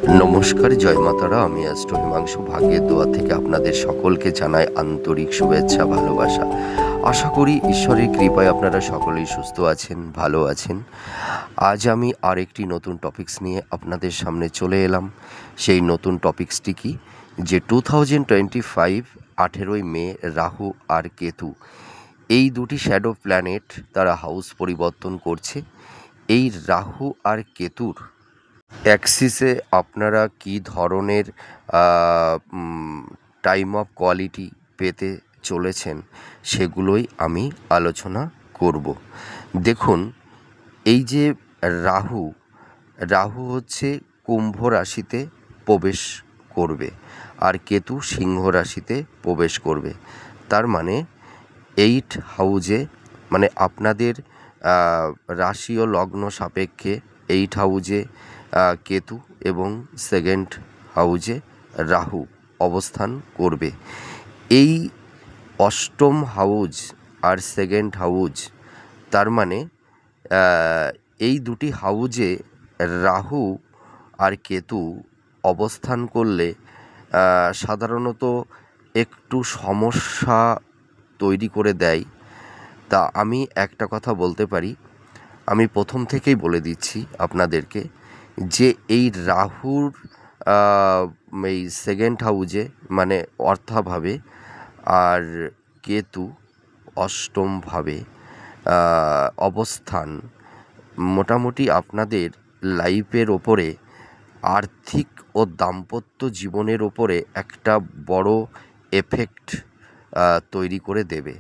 নমস্কার, জয় মাতারা। আমি অ্যাস্ট্রো হিমাংশু ভাগ্যের দোয়া থেকে আপনাদের সকলকে জানাই আন্তরিক শুভেচ্ছা, ভালোবাসা। আশা করি ঈশ্বরের কৃপায় আপনারা সকলেই সুস্থ আছেন, ভালো আছেন। আজ আমি আরেকটি নতুন টপিকস নিয়ে আপনাদের সামনে চলে এলাম। সেই নতুন টপিকসটি কি, যে 2025 18ই মে রাহু আর কেতু এই দুটি শ্যাডো প্ল্যানেট তারা হাউস পরিবর্তন করছে। এই রাহু আর কেতুর অ্যাক্সিসে আপনারা কী ধরনের টাইম অফ কোয়ালিটি পেতে চলেছেন সেগুলোই আমি আলোচনা করব। দেখুন, এই যে রাহু রাহু হচ্ছে কুম্ভ রাশিতে প্রবেশ করবে আর কেতু সিংহ রাশিতে প্রবেশ করবে। তার মানে 8 হাউজে, মানে আপনাদের রাশি ও লগ্ন সাপেক্ষে 8 হাউজে কেতু এবং সেকেন্ড হাউজে রাহু অবস্থান করবে। এই অষ্টম হাউজ আর সেকেন্ড হাউজ, তার মানে এই দুটি হাউজে রাহু আর কেতু অবস্থান করলে সাধারণত একটু সমস্যা তৈরি করে দেয়। তা আমি একটা কথা বলতে পারি, আমি প্রথম থেকেই বলে দিচ্ছি আপনাদেরকে, যে এই রাহুর এই সেকেন্ড হাউজে মানে অর্থাভাবে আর কেতু অষ্টমভাবে অবস্থান মোটামুটি আপনাদের লাইফের ওপরে, আর্থিক ও দাম্পত্য জীবনের ওপরে একটা বড় এফেক্ট তৈরি করে দেবে।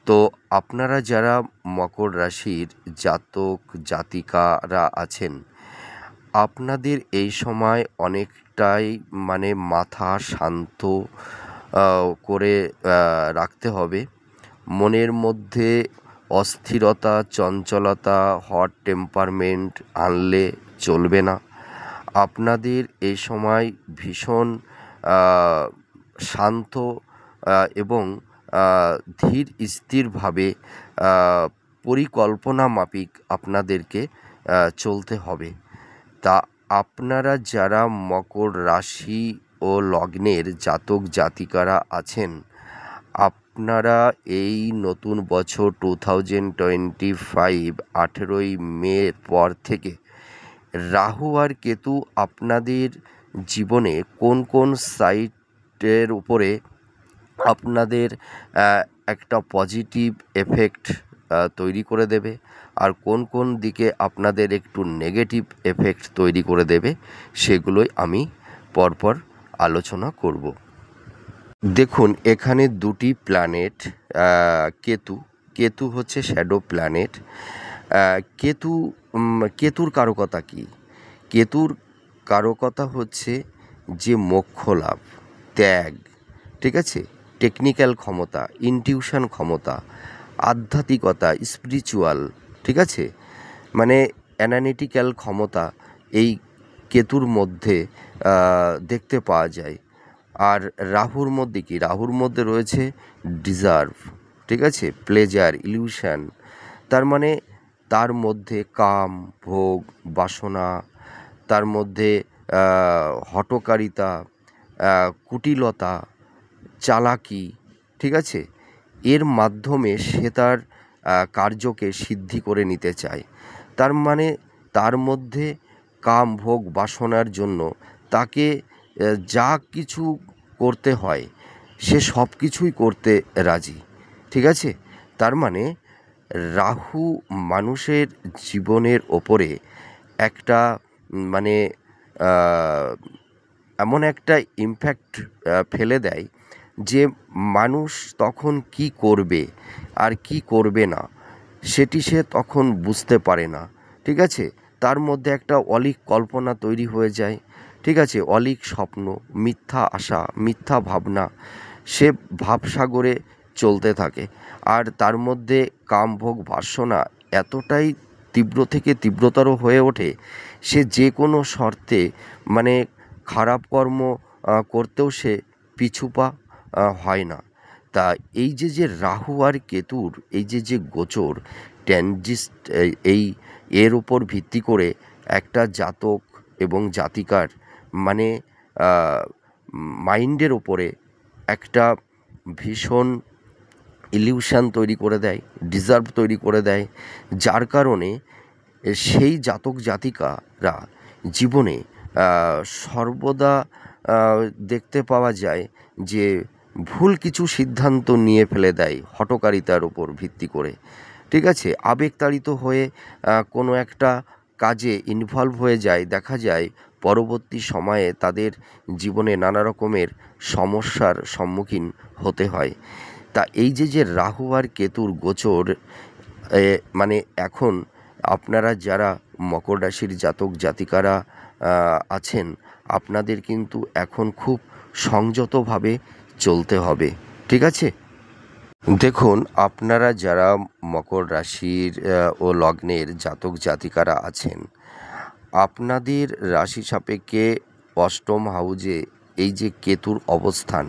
তো আপনারা যারা মকর রাশির জাতক জাতিকারা আছেন, আপনাদের এই সময় অনেকটাই মানে মাথা শান্ত করে রাখতে হবে। মনের মধ্যে অস্থিরতা, চঞ্চলতা, হট টেম্পারমেন্ট আনলে চলবে না। আপনাদের এই সময় ভীষণ শান্ত এবং ধীর স্থিরভাবে পরিকল্পনা মাফিক আপনাদেরকে চলতে হবে। তা আপনারা যারা মকর রাশি ও লগ্নের জাতক জাতিকারা আছেন, আপনারা এই নতুন বছর 2025 18ই মের পর থেকে রাহু আর কেতু আপনাদের জীবনে কোন কোন সাইটের উপরে আপনাদের একটা পজিটিভ এফেক্ট তৈরি করে দেবে আর কোন কোন দিকে আপনাদের একটু নেগেটিভ এফেক্ট তৈরি করে দেবে, সেগুলোই আমি পরপর আলোচনা করব। দেখুন, এখানে দুটি প্ল্যানেট, কেতু হচ্ছে শ্যাডো প্ল্যানেট। কেতুর কারকতা কী? কেতুর কারকতা হচ্ছে যে মোক্ষ লাভ, ত্যাগ, ঠিক আছে, টেকনিক্যাল ক্ষমতা, ইনটিউশন ক্ষমতা, আধ্যাত্মিকতা, স্পিরিচুয়াল, ঠিক আছে, মানে অ্যানালিটিক্যাল ক্ষমতা এই কেতুর মধ্যে দেখতে পাওয়া যায়। আর রাহুর মধ্যে কি? রাহুর মধ্যে রয়েছে ডিজার্ভ, ঠিক আছে, প্লেজার, ইলিউশন। তার মানে তার মধ্যে কাম, ভোগ, বাসনা, তার মধ্যে হঠকারিতা, কুটিলতা, চালাকি, ঠিক আছে, এর মাধ্যমে সে তার কার্যকে সিদ্ধি করে নিতে চায়। তার মানে তার মধ্যে কাম, ভোগ, বাসনার জন্য তাকে যা কিছু করতে হয় সে সব কিছুই করতে রাজি, ঠিক আছে। তার মানে রাহু মানুষের জীবনের ওপরে একটা মানে এমন একটা ইমপ্যাক্ট ফেলে দেয় যে মানুষ তখন কি করবে আর কি করবে না সেটি সে তখন বুঝতে পারে না, ঠিক আছে। তার মধ্যে একটা অলীক কল্পনা তৈরি হয়ে যায়, ঠিক আছে, অলীক স্বপ্ন, মিথ্যা আশা, মিথ্যা ভাবনা, সে ভাবসাগরে চলতে থাকে। আর তার মধ্যে কামভোগ বাসনা এতটাই তীব্র থেকে তীব্রতর হয়ে ওঠে, সে যে কোনো শর্তে মানে খারাপ কর্ম করতেও সে পিছুপা হয় না। তা এই যে রাহু আর কেতুর এই যে গোচর ট্যানজিস্ট, এর ওপর ভিত্তি করে একটা জাতক এবং জাতিকার মানে মাইন্ডের ওপরে একটা ভীষণ ইলিউশন তৈরি করে দেয়, ডিজার্ভ তৈরি করে দেয়, যার কারণে সেই জাতক জাতিকারা জীবনে সর্বদা দেখতে পাওয়া যায় যে ভুল কিছু সিদ্ধান্ত নিয়ে ফেলে দেয় হঠকারিতার ওপর ভিত্তি করে, ঠিক আছে, আবেগতাড়িত হয়ে কোনো একটা কাজে ইনভলভ হয়ে যায়। দেখা যায় পরবর্তী সময়ে তাদের জীবনে নানা রকমের সমস্যার সম্মুখীন হতে হয়। তা এই যে রাহু আর কেতুর গোচর, মানে এখন আপনারা যারা মকর রাশির জাতক জাতিকারা আছেন, আপনাদের কিন্তু এখন খুব সংযতভাবে চলতে হবে, ঠিক আছে। দেখুন, আপনারা যারা মকর রাশির ও লগ্নের জাতক জাতিকারা আছেন, আপনাদের রাশি সাপেক্ষে অষ্টম হাউজে এই যে কেতুর অবস্থান,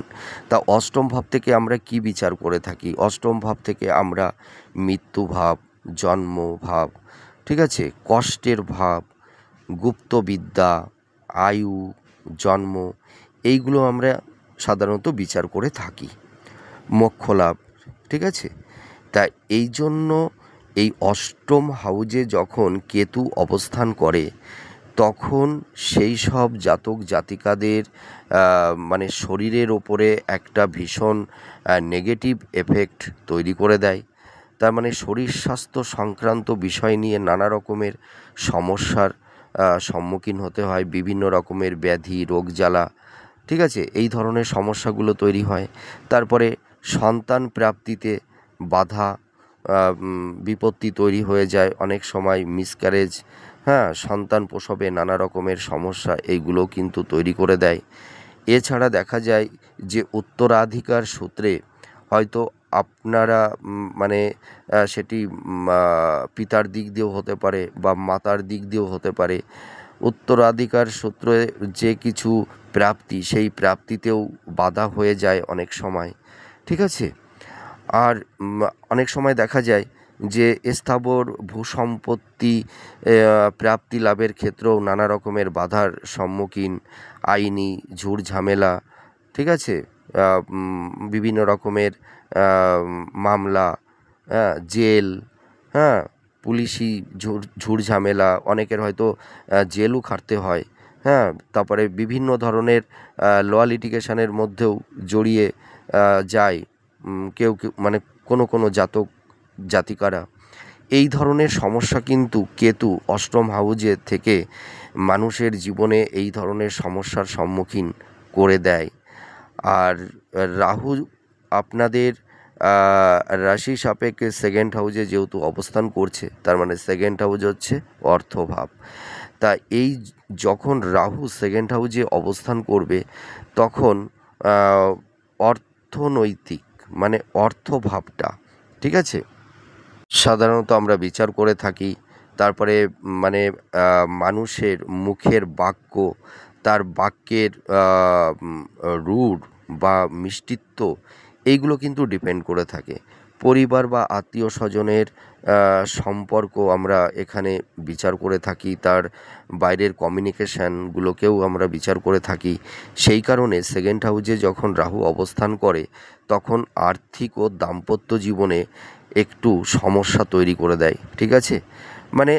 তা অষ্টম ভাব থেকে আমরা কি বিচার করে থাকি? অষ্টম ভাব থেকে আমরা মৃত্যু ভাব, জন্ম ভাব, ঠিক আছে, কষ্টের ভাব, গুপ্তবিদ্যা, আয়ু, জন্ম, এইগুলো আমরা সাধারণত বিচার করে থাকি, মোক্ষ লাভ, ঠিক আছে। তা এই জন্য এই অষ্টম হাউজে যখন কেতু অবস্থান করে, তখন সেই সব জাতক জাতিকাদের মানে শরীরের ওপরে একটা ভীষণ নেগেটিভ এফেক্ট তৈরি করে দেয়। তার মানে শরীর স্বাস্থ্য সংক্রান্ত বিষয় নিয়ে নানা রকমের সমস্যার সম্মুখীন হতে হয়, বিভিন্ন রকমের ব্যাধি রোগ জ্বালা, ঠিক আছে, এই ধরনের সমস্যাগুলো তৈরি হয়। তারপরে সন্তান প্রাপ্তিতে বাধা বিপত্তি তৈরি হয়ে যায়, অনেক সময় মিসক্যারেজ, হ্যাঁ, সন্তান প্রসবে নানা রকমের সমস্যা এইগুলো কিন্তু তৈরি করে দেয়। এছাড়া দেখা যায় যে উত্তরাধিকার সূত্রে হয়তো আপনারা মানে সেটি পিতার দিক দিয়েও হতে পারে বা মাতার দিক দিয়েও হতে পারে, উত্তরাধিকার সূত্রে যে কিছু প্রাপ্তি, সেই প্রাপ্তিতেও বাধা হয়ে যায় অনেক সময়, ঠিক আছে। আর অনেক সময় দেখা যায় যে স্থাবর ভূসম্পত্তি প্রাপ্তি লাভের ক্ষেত্রেও নানা রকমের বাধার সম্মুখীন, আইনি ঝুট ঝামেলা, ঠিক আছে, বিভিন্ন রকমের মামলা, হ্যাঁ, জেল, হ্যাঁ, পুলিশি ঝুট ঝামেলা, অনেকের হয়তো জেলও খাটতে হয়, হ্যাঁ, তারপরে বিভিন্ন ধরনের ল লিটিগেশনের মধ্যেও জড়িয়ে যায় কেউ কেউ, মানে কোনো জাতক জাতিকারা। এই ধরনের সমস্যা কিন্তু কেতু অষ্টম হাউজে থেকে মানুষের জীবনে এই ধরনের সমস্যার সম্মুখীন করে দেয়। আর রাহু আপনাদের রাশি সাপেক্ষে সেকেন্ড হাউজে যেহেতু অবস্থান করছে, তার মানে সেকেন্ড হাউজ হচ্ছে অর্থভাব। তা এই যখন রাহু সেকেন্ড হাউজে অবস্থান করবে, তখন অর্থনৈতিক মানে অর্থভাবটা, ঠিক আছে, সাধারণত আমরা বিচার করে থাকি। তারপরে মানে মানুষের মুখের বাক্য, তার বাক্যের রূঢ় বা মিষ্টিত্ব, এইগুলো কিন্তু ডিপেন্ড করে থাকে। পরিবার বা আত্মীয় স্বজনের সম্পর্ক আমরা এখানে বিচার করে থাকি, তার বাইরের কমিউনিকেশানগুলোকেও আমরা বিচার করে থাকি। সেই কারণে সেকেন্ড হাউজে যখন রাহু অবস্থান করে, তখন আর্থিক ও দাম্পত্য জীবনে একটু সমস্যা তৈরি করে দেয়, ঠিক আছে। মানে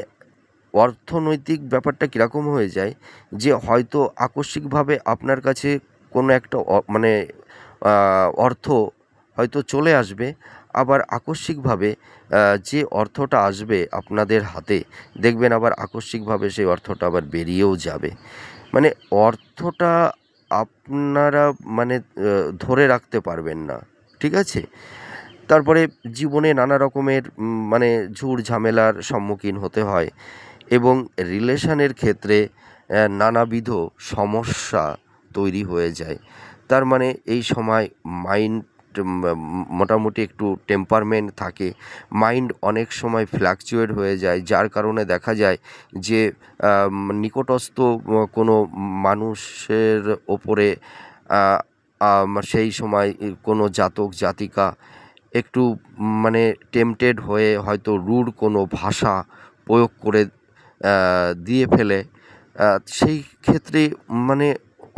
অর্থনৈতিক ব্যাপারটা কীরকম হয়ে যায় যে হয়তো আকস্মিকভাবে আপনার কাছে কোনো একটা মানে অর্থ হয়তো চলে আসবে, আবার আকস্মিকভাবে যে অর্থটা আসবে আপনাদের হাতে, দেখবেন আবার আকস্মিকভাবে সেই অর্থটা আবার বেরিয়েও যাবে। মানে অর্থটা আপনারা মানে ধরে রাখতে পারবেন না, ঠিক আছে। তারপরে জীবনে নানা রকমের মানে ঝুট ঝামেলার সম্মুখীন হতে হয় এবং রিলেশনের ক্ষেত্রে নানাবিধ সমস্যা তৈরি হয়ে যায়। তার মানে এই সময় মাইন্ড মোটামুটি একটু টেম্পারমেন্ট থাকে, মাইন্ড অনেক সময় ফ্ল্যাকচুয়েট হয়ে যায়, যার কারণে দেখা যায় যে নিকটস্থ কোনো মানুষের ওপরে সেই সময় কোনো জাতক জাতিকা একটু মানে টেম্পটেড হয়ে হয়তো রুড কোনো ভাষা প্রয়োগ করে দিয়ে ফেলে, সেই ক্ষেত্রে মানে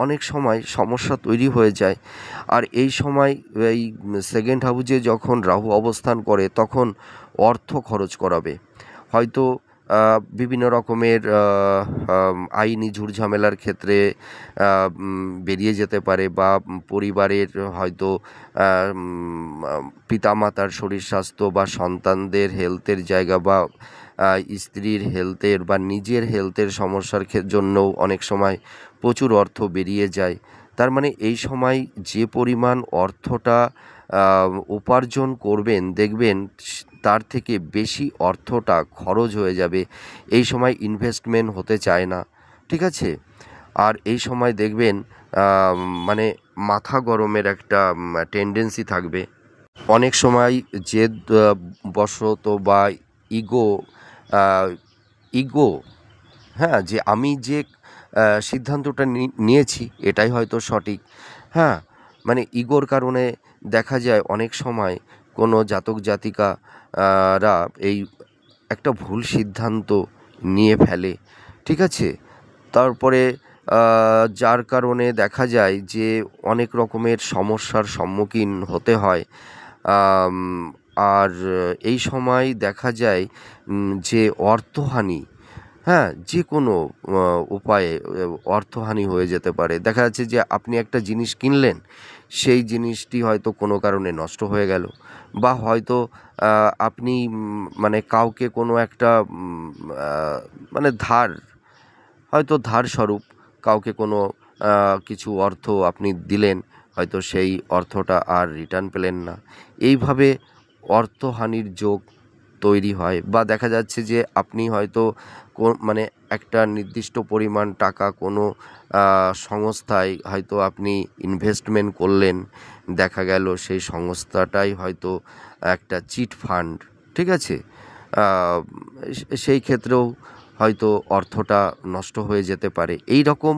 অনেক সময় সমস্যা তৈরি হয়ে যায়। আর এই সময় এই সেকেন্ড হাউজে যখন রাহু অবস্থান করে তখন অর্থ খরচ করাবে। হয়তো বিভিন্ন রকমের আইনি ঝুটঝামেলার ক্ষেত্রে বেরিয়ে যেতে পারে, বা পরিবারের হয়তো পিতামাতার শরীর স্বাস্থ্য বা সন্তানদের হেলথের জায়গা, বা স্ত্রীর হেলথের বা নিজের হেলথের সমস্যার জন্যও অনেক সময় প্রচুর অর্থ বেরিয়ে যায়। তার মানে এই সময় যে পরিমাণ অর্থটা উপার্জন করবেন, দেখবেন তার থেকে বেশি অর্থটা খরচ হয়ে যাবে। এই সময় ইনভেস্টমেন্ট হতে চায় না, ঠিক আছে? আর এই সময় দেখবেন মানে মাথা গরমের একটা টেন্ডেন্সি থাকবে। অনেক সময় জেদ বশত বা ইগো ইগো হ্যাঁ, যে আমি যে সিদ্ধান্তটা নিয়েছি এটাই হয়তো সঠিক। হ্যাঁ, মানে ইগোর কারণে দেখা যায় অনেক সময় কোনো জাতক জাতিকা রা এই একটা ভুল সিদ্ধান্ত নিয়ে ফেলে, ঠিক আছে? তারপরে যার কারণে দেখা যায় যে অনেক রকমের সমস্যার সম্মুখীন হতে হয়। আম, আর এই সময় দেখা যায় যে অর্থহানি, হ্যাঁ, যে কোনো উপায়ে অর্থহানি হয়ে যেতে পারে। দেখা যাচ্ছে যে আপনি একটা জিনিস কিনলেন, সেই জিনিসটি হয়তো কোনো কারণে নষ্ট হয়ে গেল, বা হয়তো আপনি মানে কাউকে কোনো একটা মানে হয়তো ধারস্বরূপ কাউকে কোনো কিছু অর্থ আপনি দিলেন, হয়তো সেই অর্থটা আর রিটার্ন পেলেন না। এইভাবে অর্থহানির যোগ তৈরি হয়। বা দেখা যাচ্ছে যে আপনি হয়তো মানে একটা নির্দিষ্ট পরিমাণ টাকা কোনো সংস্থায় হয়তো আপনি ইনভেস্টমেন্ট করলেন, দেখা গেল সেই সংস্থাটাই হয়তো একটা চিট ফান্ড, ঠিক আছে? আহ, সেই ক্ষেত্রেও হয়তো অর্থটা নষ্ট হয়ে যেতে পারে। এই রকম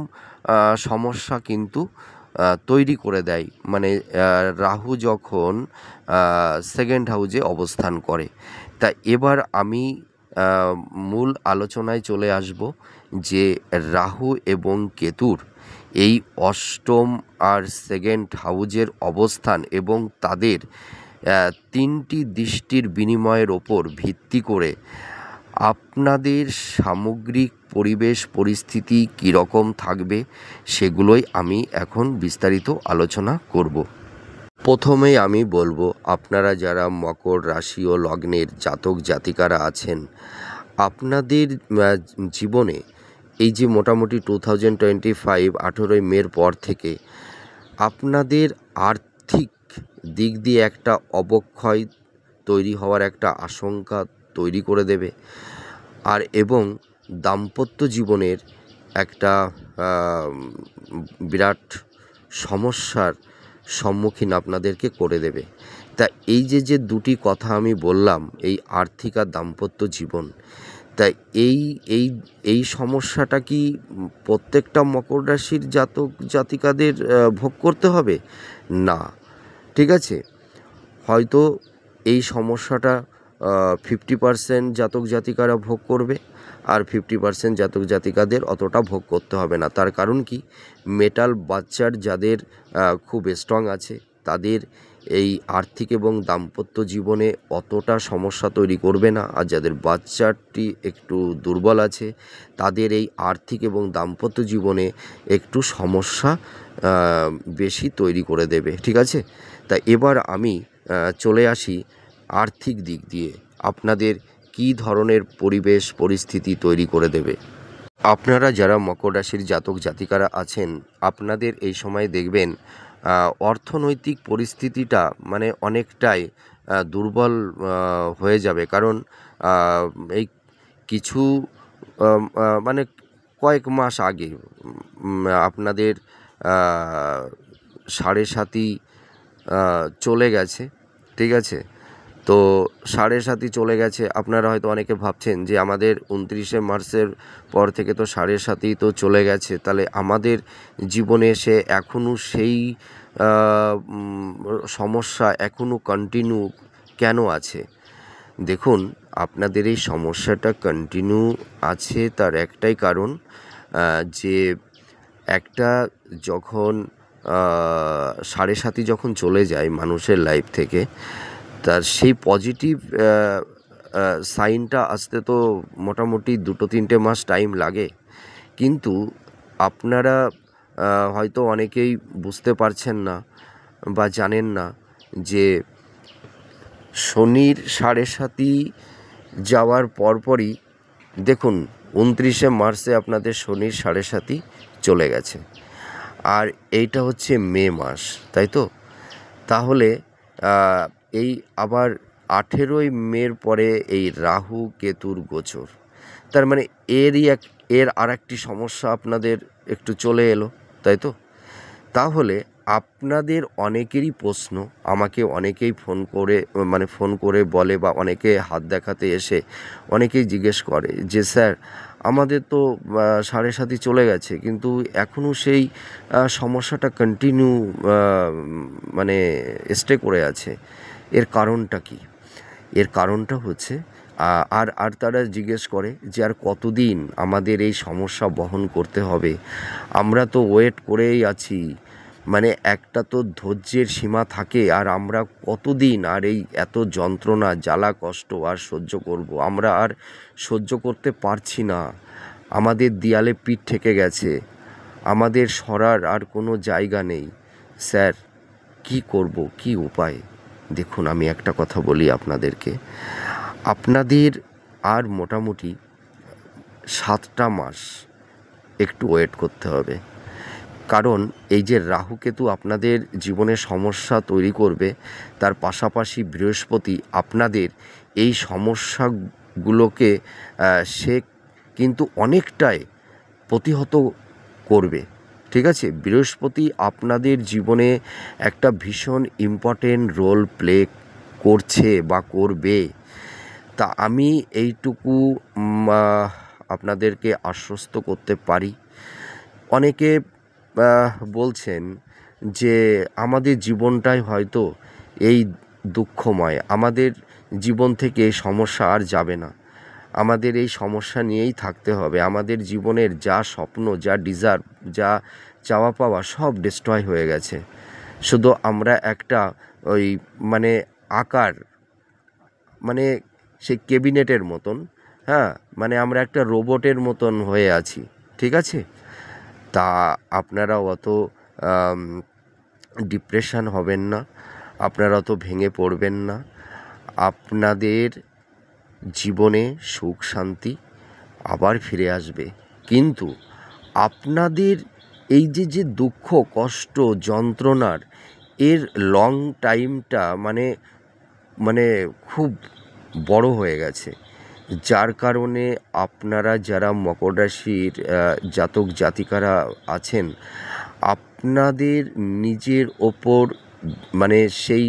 সমস্যা কিন্তু তৈরি করে দেয়, মানে রাহু যখন সেকেন্ড হাউজে অবস্থান করে। তা এবার আমি মূল আলোচনায় চলে আসব যে রাহু এবং কেতুর এই অষ্টম আর সেকেন্ড হাউজের অবস্থান এবং তাদের তিনটি দৃষ্টির বিনিময়ের ওপর ভিত্তি করে আপনাদের সামগ্রিক পরিবেশ পরিস্থিতি কীরকম থাকবে সেগুলোই আমি এখন বিস্তারিত আলোচনা করব। প্রথমেই আমি বলবো, আপনারা যারা মকর রাশি ও লগ্নের জাতক জাতিকারা আছেন, আপনাদের জীবনে এই যে মোটামুটি 2025 18ই মের পর থেকে আপনাদের আর্থিক দিক দিয়ে একটা অবক্ষয় তৈরি হওয়ার একটা আশঙ্কা তৈরি করে দেবে। আর এবং দাম্পত্য জীবনের একটা বিরাট সমস্যার সম্মুখীন আপনাদেরকে করে দেবে। তা এই যে দুটি কথা আমি বললাম, এই আর্থিক আর দাম্পত্য জীবন, তাই এই এই এই সমস্যাটা কি প্রত্যেকটা মকর রাশির জাতক জাতিকাদের ভোগ করতে হবে? না, ঠিক আছে? হয়তো এই সমস্যাটা 50% জাতক জাতিকারা ভোগ করবে, আর 50% জাতক জাতিকাদের অতটা ভোগ করতে হবে না। তার কারণ কি, মেটাল বাচ্চার যাদের খুব স্ট্রং আছে তাদের এই আর্থিক এবং দাম্পত্য জীবনে অতটা সমস্যা তৈরি করবে না, আর যাদের বাচ্চাটি একটু দুর্বল আছে তাদের এই আর্থিক এবং দাম্পত্য জীবনে একটু সমস্যা বেশি তৈরি করে দেবে, ঠিক আছে? তা এবার আমি চলে আসি আর্থিক দিক দিয়ে আপনাদের কী ধরনের পরিবেশ পরিস্থিতি তৈরি করে দেবে। আপনারা যারা মকর রাশির জাতক জাতিকারা আছেন, আপনাদের এই সময় দেখবেন অর্থনৈতিক পরিস্থিতিটা মানে অনেকটাই দুর্বল হয়ে যাবে। কারণ এই কিছু মানে কয়েক মাস আগে আপনাদের সাড়ে সাতি চলে গেছে, ঠিক আছে? তো সাড়ে সাতি চলে গেছে, আপনারা হয়তো অনেকে ভাবছেন যে আমাদের 29শে মার্চের পর থেকে তো সাড়ে সাতি তো চলে গেছে, তাহলে আমাদের জীবনে সে এখনও সেই সমস্যা এখনও কন্টিনিউ কেন আছে? দেখুন, আপনাদের এই সমস্যাটা কন্টিনিউ আছে তার একটাই কারণ, যে একটা যখন সাড়ে সাতি যখন চলে যায় মানুষের লাইফ থেকে, তার সেই পজিটিভ সাইনটা আসতে তো মোটামুটি 2-3 মাস টাইম লাগে। কিন্তু আপনারা হয়তো অনেকেই বুঝতে পারছেন না বা জানেন না যে শনির সাড়ে সাতি যাওয়ার পরপরই দেখুন 29শে মার্চে আপনাদের শনির সাড়ে সাতি চলে গেছে, আর এইটা হচ্ছে মে মাস, তাই তো? তাহলে এই আবার 18ই মের পরে এই রাহু কেতুর গোচর, তার মানে এর আর একটি সমস্যা আপনাদের একটু চলে এলো, তাই তো? তাহলে আপনাদের অনেকেরই প্রশ্ন, আমাকে অনেকেই ফোন করে বলে বা অনেকে হাত দেখাতে এসে অনেকেই জিজ্ঞেস করে যে স্যার আমাদের তো সাড়ে সাতি চলে গেছে, কিন্তু এখনও সেই সমস্যাটা কন্টিনিউ মানে স্টে করে আছে, এর কারণটা কি? এর কারণটা হচ্ছে আর তারা জিজ্ঞেস করে যে আর কতদিন আমাদের এই সমস্যা বহন করতে হবে? আমরা তো ওয়েট করেই আছি, মানে একটা তো ধৈর্যের সীমা থাকে, আর আমরা কতদিন আর এই এত যন্ত্রণা জ্বালা কষ্ট আর সহ্য করব? আমরা আর সহ্য করতে পারছি না, আমাদের দেয়ালে পিঠ ঠেকে গেছে, আমাদের সরার আর কোনো জায়গা নেই। স্যার কি করব, কি উপায়? দেখুন আমি একটা কথা বলি আপনাদেরকে, আপনাদের আর মোটামুটি 7টা মাস একটু ওয়েট করতে হবে। কারণ এই যে রাহু কেতু আপনাদের জীবনে সমস্যা তৈরি করবে, তার পাশাপাশি বৃহস্পতি আপনাদের এই সমস্যাগুলোকে সে কিন্তু অনেকটাই প্রতিহত করবে, ঠিক আছে? বৃহস্পতি আপনাদের জীবনে একটা ভীষণ ইম্পর্টেন্ট রোল প্লে করছে বা করবে। তা আমি এইটুকু আপনাদেরকে আশ্বস্ত করতে পারি। অনেকে বলছেন যে আমাদের জীবনটাই হয়তো এই দুঃখময়, আমাদের জীবন থেকে এই সমস্যা আর যাবে না, আমাদের এই সমস্যা নিয়েই থাকতে হবে, আমাদের জীবনের যা স্বপ্ন, যা ডিজার্ভ, যা চাওয়া পাওয়া সব ডিস্ট্রয় হয়ে গেছে, শুধু আমরা একটা ওই মানে আকার, মানে সেই ক্যাবিনেটের মতন, হ্যাঁ, মানে আমরা একটা রোবটের মতন হয়ে আছি, ঠিক আছে? তা আপনারা অত ডিপ্রেশন হবেন না, আপনারা অত ভেঙে পড়বেন না। আপনাদের জীবনে সুখ শান্তি আবার ফিরে আসবে, কিন্তু আপনাদের এই যে দুঃখ কষ্ট যন্ত্রণার এর লং টাইমটা মানে মানে খুব বড় হয়ে গেছে, যার কারণে আপনারা যারা মকর রাশির জাতক জাতিকারা আছেন, আপনাদের নিজের ওপর মানে সেই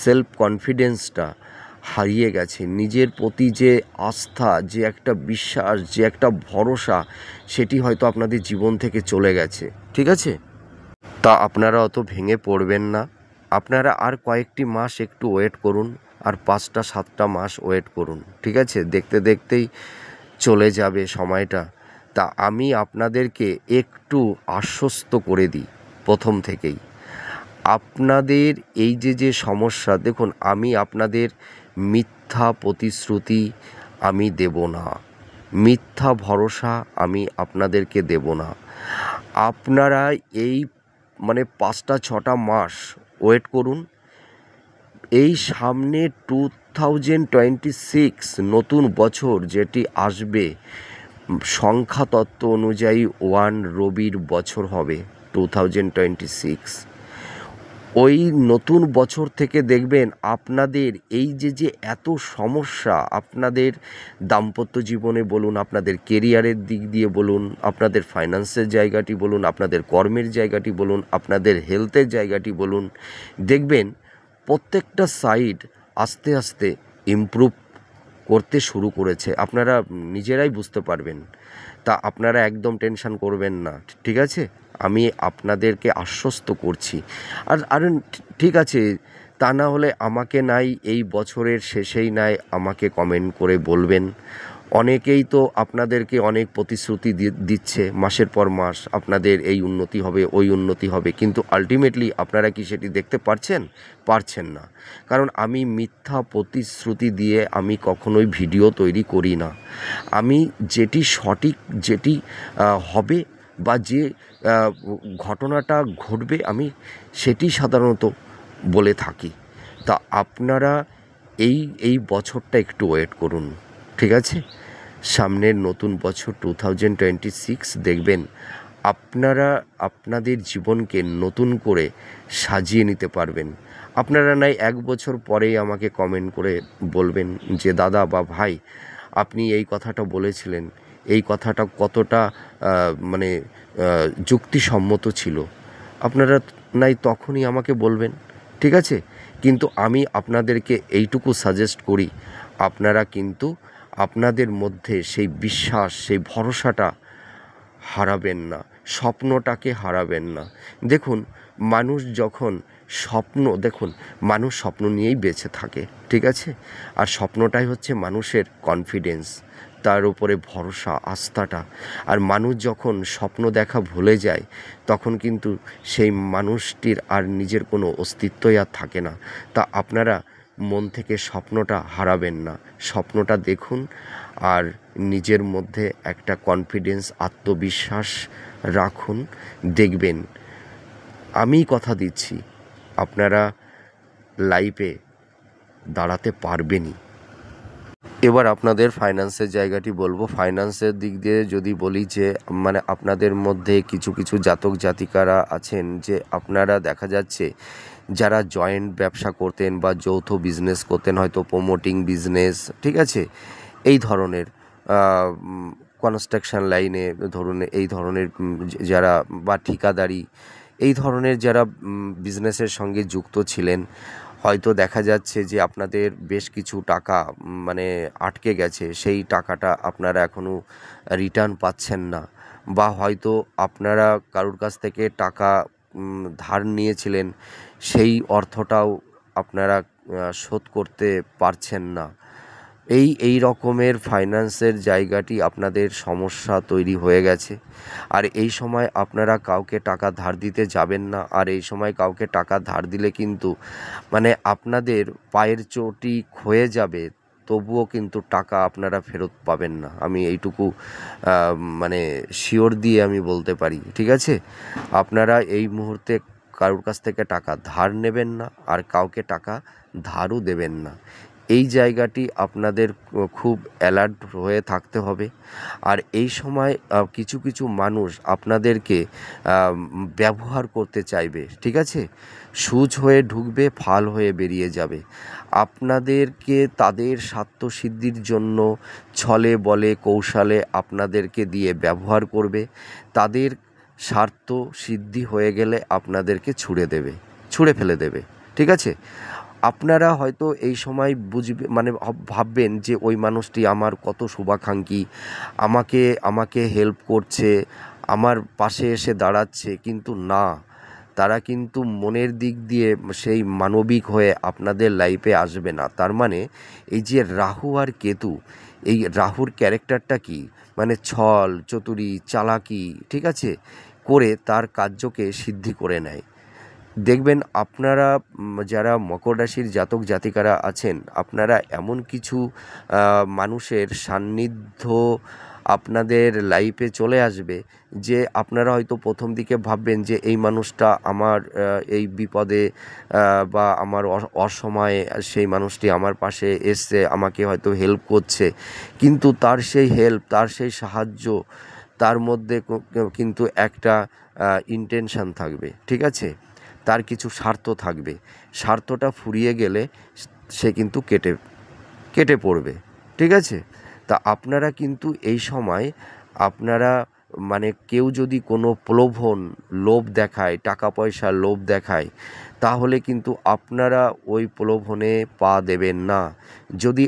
সেলফ কনফিডেন্সটা হারিয়ে গেছে, নিজের প্রতি যে আস্থা, যে একটা বিশ্বাস, যে একটা ভরসা, সেটি হয়তো আপনাদের জীবন থেকে চলে গেছে, ঠিক আছে? তা আপনারা অত ভেঙে পড়বেন না, আপনারা আর কয়েকটি মাস একটু ওয়েট করুন, আর 5টা 7টা মাস ওয়েট করুন, ঠিক আছে? দেখতে দেখতেই চলে যাবে সময়টা। তা আমি আপনাদেরকে একটু আশ্বস্ত করে দিই প্রথম থেকেই, আপনাদের এই যে সমস্যা, দেখুন আমি আপনাদের মিথ্যা প্রতিশ্রুতি আমি দেব না, মিথ্যা ভরসা আমি আপনাদেরকে দেব না। আপনারা এই মানে 5টা 6টা মাস ওয়েট করুন, এই সামনে 2026 নতুন বছর যেটি আসবে, সংখ্যাতত্ত্ব অনুযায়ী 1 রবির বছর হবে 2026। ওই নতুন বছর থেকে দেখবেন আপনাদের এই যে এত সমস্যা, আপনাদের দাম্পত্য জীবনে বলুন, আপনাদের কেরিয়ারের দিক দিয়ে বলুন, আপনাদের ফাইন্যান্সের জায়গাটি বলুন, আপনাদের কর্মের জায়গাটি বলুন, আপনাদের হেলথের জায়গাটি বলুন, দেখবেন প্রত্যেকটা সাইড আস্তে আস্তে ইমপ্রুভ করতে শুরু করেছে, আপনারা নিজেরাই বুঝতে পারবেন। তা আপনারা একদম টেনশন করবেন না, ঠিক আছে? আমি আপনাদেরকে আশ্বস্ত করছি। আর ঠিক আছে, তা না হলে আমাকে নাই এই বছরের শেষেই নাই আমাকে কমেন্ট করে বলবেন, অনেকেই তো আপনাদেরকে অনেক প্রতিশ্রুতি দিচ্ছে মাসের পর মাস, আপনাদের এই উন্নতি হবে, ওই উন্নতি হবে, কিন্তু আলটিমেটলি আপনারা কি সেটি দেখতে পারছেন না। কারণ আমি মিথ্যা প্রতিশ্রুতি দিয়ে আমি কখনোই ভিডিও তৈরি করি না। আমি যেটি সঠিক, যেটি হবে বা যে ঘটনাটা ঘটবে, আমি সেটি সাধারণত বলে থাকি। তা আপনারা এই বছরটা একটু ওয়েট করুন, ঠিক আছে? সামনের নতুন বছর 2026 দেখবেন আপনারা আপনাদের জীবনকে নতুন করে সাজিয়ে নিতে পারবেন। আপনারা নয় 1 বছর পরেই আমাকে কমেন্ট করে বলবেন যে দাদা বা ভাই, আপনি এই কথাটা বলেছিলেন, এই কথাটা কতটা মানে যুক্তিসম্মত ছিল। আপনারা নাই তখনই আমাকে বলবেন, ঠিক আছে? কিন্তু আমি আপনাদেরকে এইটুকু সাজেস্ট করি, আপনারা কিন্তু আপনাদের মধ্যে সেই বিশ্বাস, সেই ভরসাটা হারাবেন না, স্বপ্নটাকে হারাবেন না। দেখুন, মানুষ যখন মানুষ স্বপ্ন নিয়েই বেঁচে থাকে, ঠিক আছে? আর স্বপ্নটাই হচ্ছে মানুষের কনফিডেন্স, তার উপরে ভরসা, আস্থাটা। আর মানুষ যখন স্বপ্ন দেখা ভুলে যায়, তখন কিন্তু সেই মানুষটির আর নিজের কোনো অস্তিত্বই আর থাকে না। তা আপনারা মন থেকে স্বপ্নটা হারাবেন না, স্বপ্নটা দেখুন আর নিজের মধ্যে একটা কনফিডেন্স, আত্মবিশ্বাস রাখুন। দেখবেন, আমি কথা দিচ্ছি, আপনারা লাইফে দাঁড়াতে পারবেনই। এবার আপনাদের ফাইন্যান্সের জায়গাটি বলবো। ফাইন্যান্সের দিক দিয়ে যদি বলি যে মানে আপনাদের মধ্যে কিছু কিছু জাতক জাতিকারা আছেন যে আপনারা দেখা যাচ্ছে যারা জয়েন্ট ব্যবসা করতেন বা যৌথ বিজনেস করতেন, হয়তো প্রমোটিং বিজনেস, ঠিক আছে, এই ধরনের কনস্ট্রাকশন লাইনে ধরুন, এই ধরনের যারা বা ঠিকাদারি, এই ধরনের যারা বিজনেসের সঙ্গে যুক্ত ছিলেন, হয়তো দেখা যাচ্ছে যে আপনাদের বেশ কিছু টাকা মানে আটকে গেছে, সেই টাকাটা আপনারা এখনও রিটার্ন পাচ্ছেন না। বা হয়তো আপনারা কারোর কাছ থেকে টাকা ধার নিয়েছিলেন, সেই অর্থটাও আপনারা শোধ করতে পারছেন না। এই রকমের ফাইন্যান্সের জায়গাটি আপনাদের সমস্যা তৈরি হয়ে গেছে। আর এই সময় আপনারা কাউকে টাকা ধার দিতে যাবেন না। আর এই সময় কাউকে টাকা ধার দিলে কিন্তু মানে আপনাদের পায়ের চটি ক্ষয়ে যাবে, তবুও কিন্তু টাকা আপনারা ফেরত পাবেন না। আমি এইটুকু মানে শিওর দিয়ে আমি বলতে পারি, ঠিক আছে? আপনারা এই মুহূর্তে কারোর কাছ থেকে টাকা ধার নেবেন না, আর কাউকে টাকা ধারও দেবেন না। এই জায়গাটি আপনাদের খুব অ্যালার্ট হয়ে থাকতে হবে। আর এই সময় কিছু কিছু মানুষ আপনাদেরকে ব্যবহার করতে চাইবে, ঠিক আছে? সূচ হয়ে ঢুকবে, ফাল হয়ে বেরিয়ে যাবে। আপনাদেরকে তাদের স্বার্থসিদ্ধির জন্য ছলে বলে কৌশলে আপনাদেরকে দিয়ে ব্যবহার করবে। তাদের স্বার্থ সিদ্ধি হয়ে গেলে আপনাদেরকে ছুঁড়ে ফেলে দেবে, ঠিক আছে? আপনারা হয়তো এই সময় মানে ভাববেন যে ওই মানুষটি আমার কত শুভাকাঙ্ক্ষী, আমাকে হেল্প করছে, আমার পাশে এসে দাঁড়াচ্ছে, কিন্তু না, তারা কিন্তু মনের দিক দিয়ে সেই মানবিক হয়ে আপনাদের লাইফে আসবে না। তার মানে এই যে রাহু আর কেতু, এই রাহুর ক্যারেক্টারটা কি, মানে ছল চতুরি চালাকি, ঠিক আছে, করে তার কার্যকে সিদ্ধি করে নেয়। দেখবেন আপনারা যারা মকর রাশির জাতক জাতিকারা আছেন, আপনারা এমন কিছু মানুষের সান্নিধ্য আপনাদের লাইফে চলে আসবে যে আপনারা হয়তো প্রথম দিকে ভাববেন যে এই মানুষটা আমার এই বিপদে বা আমার অসময়ে সেই মানুষটি আমার পাশে এসছে, আমাকে হয়তো হেল্প করছে, কিন্তু তার সেই হেল্প, তার সেই সাহায্য, তার মধ্যে কিন্তু একটা ইন্টেনশন থাকবে, ঠিক আছে? তার কিছু স্বার্থ থাকবে। স্বার্থটা ফুরিয়ে গেলে সে কিন্তু কেটে পড়বে, ঠিক আছে? তা আপনারা কিন্তু এই সময় আপনারা মানে কেউ যদি কোনো প্রলোভন, লোভ দেখায়, টাকা পয়সার লোভ দেখায়, তাহলে কিন্তু আপনারা ওই প্রলোভনে পা দেবেন না। যদি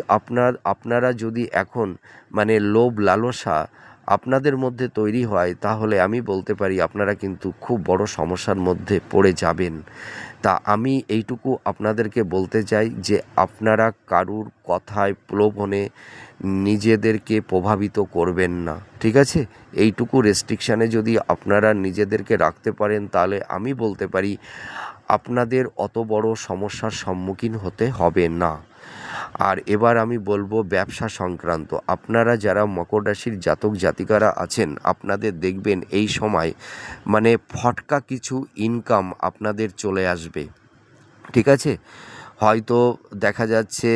আপনারা যদি এখন মানে লোভ লালসা আপনাদের মধ্যে তৈরি হয়, তাহলে আমি বলতে পারি আপনারা কিন্তু খুব বড় সমস্যার মধ্যে পড়ে যাবেন। তা আমি এইটুকু আপনাদেরকে বলতে চাই যে আপনারা কারুর কথায় প্রলোভনে নিজেদেরকে প্রভাবিত করবেন না, ঠিক আছে? এইটুকু রেস্ট্রিকশানে যদি আপনারা নিজেদেরকে রাখতে পারেন, তাহলে আমি বলতে পারি আপনাদের অত বড় সমস্যার সম্মুখীন হতে হবে না। আর এবার আমি বলবো ব্যবসা সংক্রান্ত। আপনারা যারা মকর রাশির জাতক জাতিকারা আছেন, আপনাদের দেখবেন এই সময় মানে ফটকা কিছু ইনকাম আপনাদের চলে আসবে, ঠিক আছে? হয়তো দেখা যাচ্ছে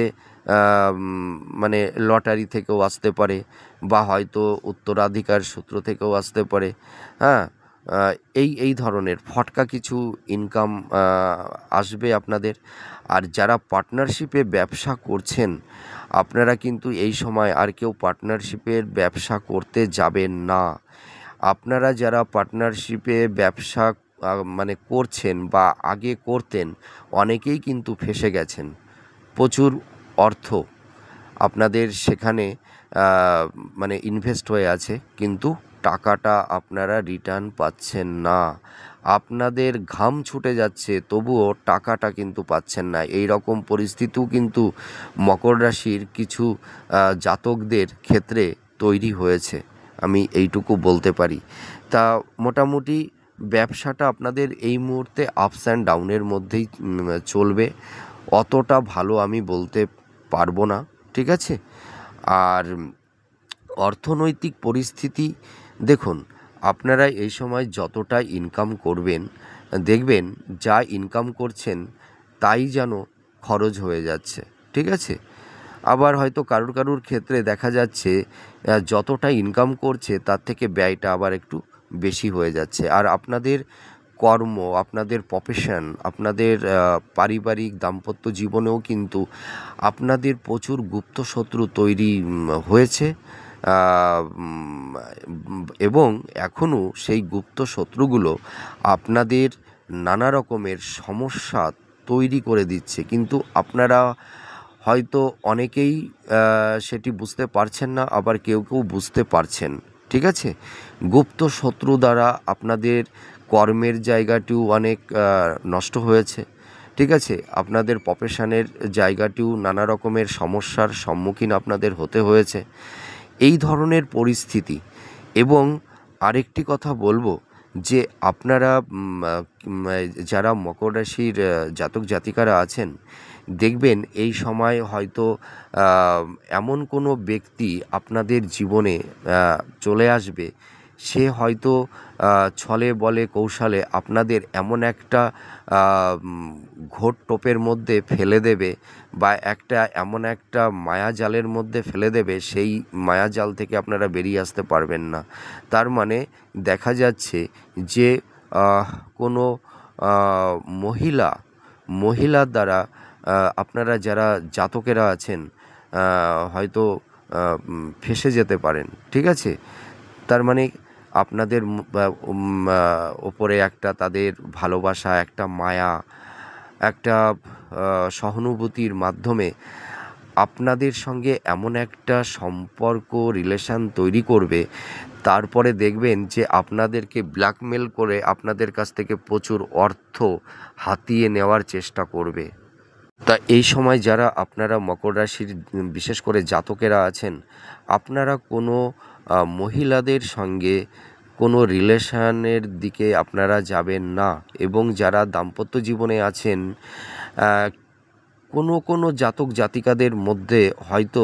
মানে লটারি থেকেও আসতে পারে, বা হয়তো উত্তরাধিকার সূত্র থেকেও আসতে পারে। হ্যাঁ, এই ধরনের ফটকা কিছু ইনকাম আসবে আপনাদের। আর যারা পার্টনারশিপে ব্যবসা করছেন, আপনারা কিন্তু এই সময় আর কেউ পার্টনারশিপের ব্যবসা করতে যাবেন না। আপনারা যারা পার্টনারশিপে ব্যবসা মানে করছেন বা আগে করতেন, অনেকেই কিন্তু ফেঁসে গেছেন। প্রচুর অর্থ আপনাদের সেখানে মানে ইনভেস্ট হয়ে আছে, কিন্তু টাকাটা আপনারা রিটার্ন পাচ্ছেন না। আপনাদের ঘাম ছুটে যাচ্ছে, তবুও টাকাটা কিন্তু পাচ্ছেন না। এই রকম পরিস্থিতিও কিন্তু মকর রাশির কিছু জাতকদের ক্ষেত্রে তৈরি হয়েছে, আমি এইটুকু বলতে পারি। তা মোটামুটি ব্যবসাটা আপনাদের এই মুহূর্তে আপস অ্যান্ড ডাউনের মধ্যেই চলবে। অতটা ভালো আমি বলতে পারবো না, ঠিক আছে? আর অর্থনৈতিক পরিস্থিতি দেখুন, আপনারা এই সময় যতটা ইনকাম করবেন, দেখবেন যা ইনকাম করছেন তাই যেন খরচ হয়ে যাচ্ছে, ঠিক আছে? আবার হয়তো কারুর কারুর ক্ষেত্রে দেখা যাচ্ছে যতটা ইনকাম করছে তার থেকে ব্যয়টা আবার একটু বেশি হয়ে যাচ্ছে। আর আপনাদের কর্ম, আপনাদের প্রফেশন, আপনাদের পারিবারিক দাম্পত্য জীবনেও কিন্তু আপনাদের প্রচুর গুপ্ত শত্রু তৈরি হয়েছে, এবং এখনও সেই গুপ্ত শত্রুগুলো আপনাদের নানা রকমের সমস্যা তৈরি করে দিচ্ছে, কিন্তু আপনারা হয়তো অনেকেই সেটি বুঝতে পারছেন না, আবার কেউ কেউ বুঝতে পারছেন, ঠিক আছে? গুপ্ত শত্রু দ্বারা আপনাদের কর্মের জায়গাটিও অনেক নষ্ট হয়েছে, ঠিক আছে? আপনাদের প্রফেশনের জায়গাটিও নানা রকমের সমস্যার সম্মুখীন আপনাদের হতে হয়েছে। এই ধরনের পরিস্থিতি। এবং আরেকটি কথা বলবো যে আপনারা যারা মকর রাশির জাতক জাতিকারা আছেন, দেখবেন এই সময় হয়তো এমন কোনো ব্যক্তি আপনাদের জীবনে চলে আসবে, সে হয়তো ছলে বলে কৌশলে আপনাদের এমন একটা ঘোর টোপের মধ্যে ফেলে দেবে, বা এমন একটা মায়াজালের মধ্যে ফেলে দেবে, সেই মায়াজাল থেকে আপনারা বেরিয়ে আসতে পারবেন না। তার মানে দেখা যাচ্ছে যে কোনো মহিলার দ্বারা আপনারা যারা জাতকেরা আছেন হয়তো ফেঁসে যেতে পারেন, ঠিক আছে? তার মানে আপনাদের ওপরে একটা তাদের ভালোবাসা, একটা মায়া, একটা সহানুভূতির মাধ্যমে আপনাদের সঙ্গে এমন একটা সম্পর্ক রিলেশান তৈরি করবে, তারপরে দেখবেন যে আপনাদেরকে ব্ল্যাকমেল করে আপনাদের কাছ থেকে প্রচুর অর্থ হাতিয়ে নেওয়ার চেষ্টা করবে। তা এই সময় যারা আপনারা মকর রাশির বিশেষ করে জাতকেরা আছেন, আপনারা কোনো মহিলাদের সঙ্গে কোনো রিলেশানের দিকে আপনারা যাবেন না। এবং যারা দাম্পত্য জীবনে আছেন, কোনো জাতক জাতিকাদের মধ্যে হয়তো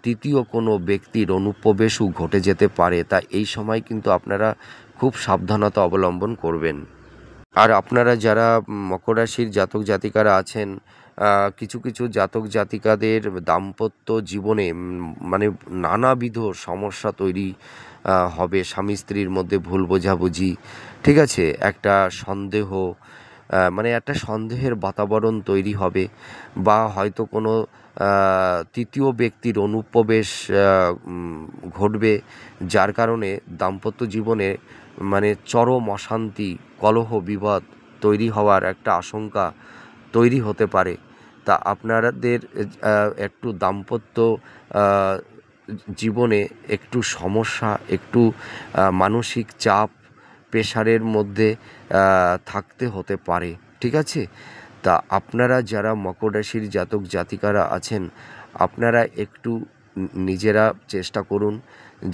তৃতীয় কোনো ব্যক্তির অনুপ্রবেশও ঘটে যেতে পারে। তা এই সময় কিন্তু আপনারা খুব সাবধানতা অবলম্বন করবেন। আর আপনারা যারা মকর রাশির জাতক জাতিকারা আছেন, কিছু কিছু জাতক জাতিকাদের দাম্পত্য জীবনে মানে নানাবিধ সমস্যা তৈরি হবে। স্বামী স্ত্রীর মধ্যে ভুল বোঝাবুঝি, ঠিক আছে? একটা সন্দেহ, মানে একটা সন্দেহের বাতাবরণ তৈরি হবে, বা হয়তো কোনো তৃতীয় ব্যক্তির অনুপ্রবেশ ঘটবে, যার কারণে দাম্পত্য জীবনে মানে চরম অশান্তি, কলহ, বিবাদ তৈরি হওয়ার একটা আশঙ্কা তৈরি হতে পারে। তা আপনাদের একটু দাম্পত্য জীবনে একটু সমস্যা, একটু মানসিক চাপ, প্রেশারের মধ্যে থাকতে হতে পারে, ঠিক আছে? তা আপনারা যারা মকর রাশির জাতক জাতিকারা আছেন, আপনারা একটু নিজেরা চেষ্টা করুন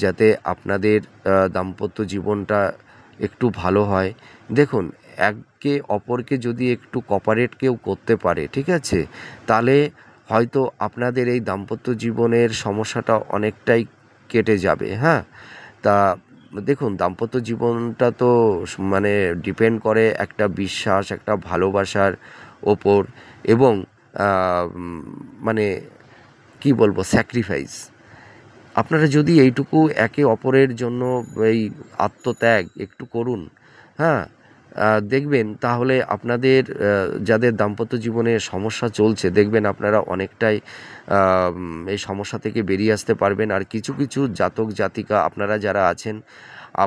যাতে আপনাদের দাম্পত্য জীবনটা একটু ভালো হয়। দেখুন, একে অপরকে যদি একটু কোঅপারেট কেউ করতে পারে, ঠিক আছে? তাহলে হয়তো আপনাদের এই দাম্পত্য জীবনের সমস্যাটা অনেকটাই কেটে যাবে, হ্যাঁ? তা দেখুন, দাম্পত্য জীবনটা তো মানে ডিপেন্ড করে একটা বিশ্বাস, একটা ভালোবাসার ওপর, এবং মানে কি বলবো, স্যাক্রিফাইস। আপনারা যদি এইটুকু একে অপরের জন্য এই আত্মত্যাগ একটু করুন, হ্যাঁ, দেখবেন তাহলে আপনাদের যাদের দাম্পত্য জীবনে সমস্যা চলছে, দেখবেন আপনারা অনেকটাই এই সমস্যা থেকে বেরিয়ে আসতে পারবেন। আর কিছু কিছু জাতক জাতিকা আপনারা যারা আছেন,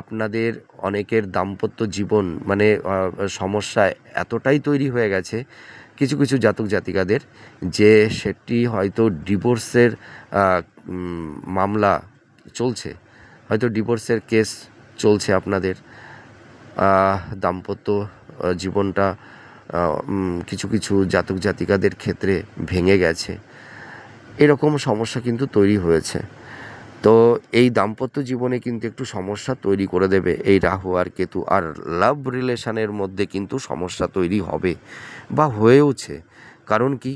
আপনাদের অনেকের দাম্পত্য জীবন মানে সমস্যা এতটাই তৈরি হয়ে গেছে কিছু কিছু জাতক জাতিকাদের, যে সেটি হয়তো ডিভোর্সের মামলা চলছে, হয়তো ডিভোর্সের কেস চলছে আপনাদের। দাম্পত্য জীবনটা কিছু কিছু জাতক জাতিকাদের ক্ষেত্রে ভেঙে গেছে, এরকম সমস্যা কিন্তু তৈরি হয়েছে। তো এই দাম্পত্য জীবনে কিন্তু একটু সমস্যা তৈরি করে দেবে এই রাহু আর কেতু, আর লাভ রিলেশনের মধ্যে কিন্তু সমস্যা তৈরি হবে বা হয়েওছে। কারণ কি,